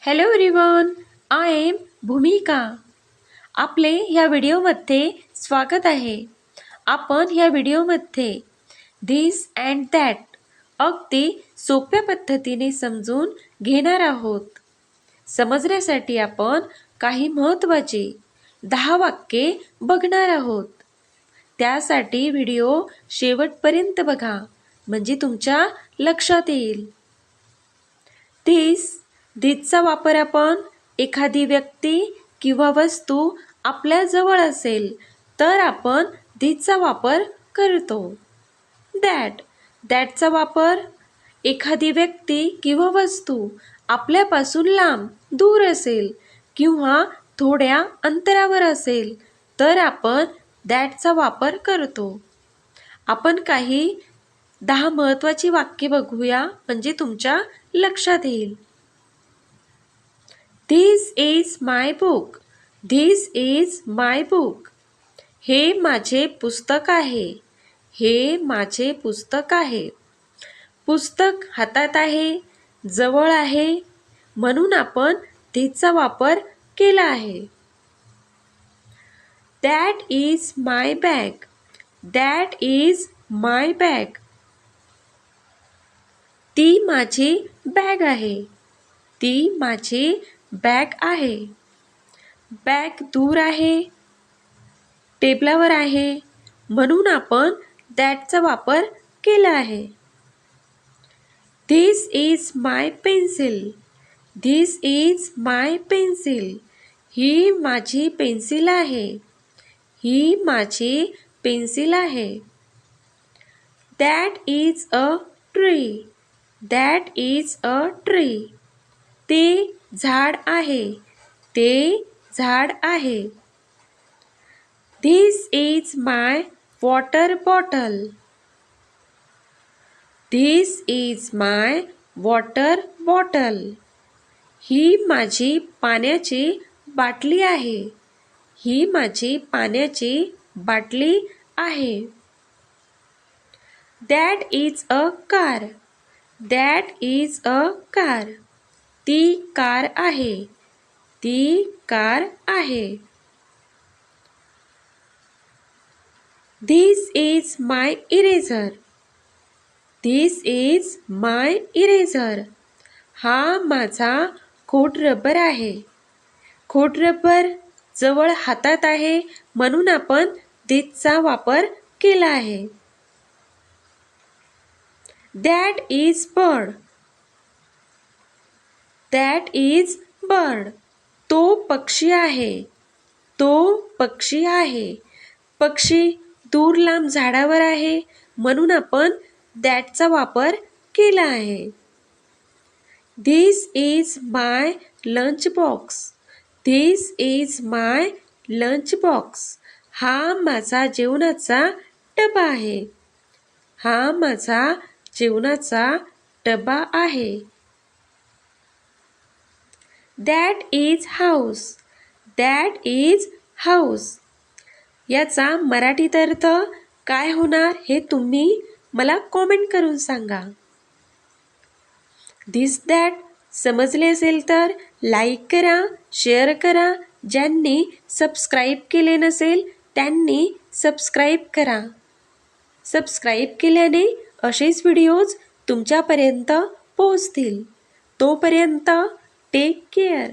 Hello everyone, I am भूमिका. आपले ह्या व्हिडिओमध्ये स्वागत आहे. आपण ह्या व्हिडिओमध्ये धिस अँड दॅट अगदी सोप्या पद्धतीने समजून घेणार आहोत. समजण्यासाठी आपण काही महत्त्वाची 10 वाक्ये बघणार आहोत. त्यासाठी व्हिडिओ शेवटपर्यंत बघा, म्हणजे तुमच्या लक्षात येईल. धिसचा वापर आपण एखादी व्यक्ती किंवा वस्तू आपल्या जवळ असेल तर आपण धिसचा वापर करतो. दॅटचा वापर एखादी व्यक्ती किंवा वस्तू आपल्यापासून लांब दूर असेल किंवा थोड्या अंतरावर असेल तर आपण दॅटचा वापर करतो. आपण काही 10 महत्त्वाची वाक्ये बघूया, म्हणजे तुमच्या लक्षात येईल. This is my book. This is my book. हे माझे पुस्तक आहे. हे माझे पुस्तक आहे. पुस्तक हातात आहे, जवळ आहे, म्हणून आपण थिसचा वापर केला आहे. That is my bag. That is my bag. ती माझी बॅग आहे. ती माझी बॅग आहे. बॅग दूर आहे, टेबलावर आहे, म्हणून आपण दॅटचा वापर केला आहे. This is my pencil. This is my pencil. ही माझी पेन्सिल आहे. ही माझी पेन्सिल आहे. That is a tree. That is a tree. ते झाड आहे. ते झाड आहे. This is my water bottle. This is my water bottle. ही माझी पाण्याची बाटली आहे. ही माझी पाण्याची बाटली आहे. That is a car. That is a car. ती कार आहे. ती कार आहे. This is my eraser. This is my eraser. हा माझा खोडरबर आहे. खोडरबर जवळ हातात आहे, म्हणून आपण थिसचा वापर केला आहे. That is bird. That is bird. तो पक्षी आहे. तो पक्षी आहे. पक्षी दूर लांब झाडावर आहे, म्हणून आपण दॅटचा वापर केला आहे. This is my lunch box. This is my lunch box. हा माझा जेवणाचा डबा आहे. हा माझा जेवणाचा डबा आहे. That is house. That is house. याचा मराठीत अर्थ काय होणार हे तुम्ही मला कॉमेंट करून सांगा. धिस दॅट समजले असेल तर लाईक करा, शेअर करा. ज्यांनी सबस्क्राईब केले नसेल त्यांनी सबस्क्राईब करा. सबस्क्राईब केल्याने असेच व्हिडिओज तुमच्यापर्यंत पोहोचतील. तोपर्यंत टेक केअर.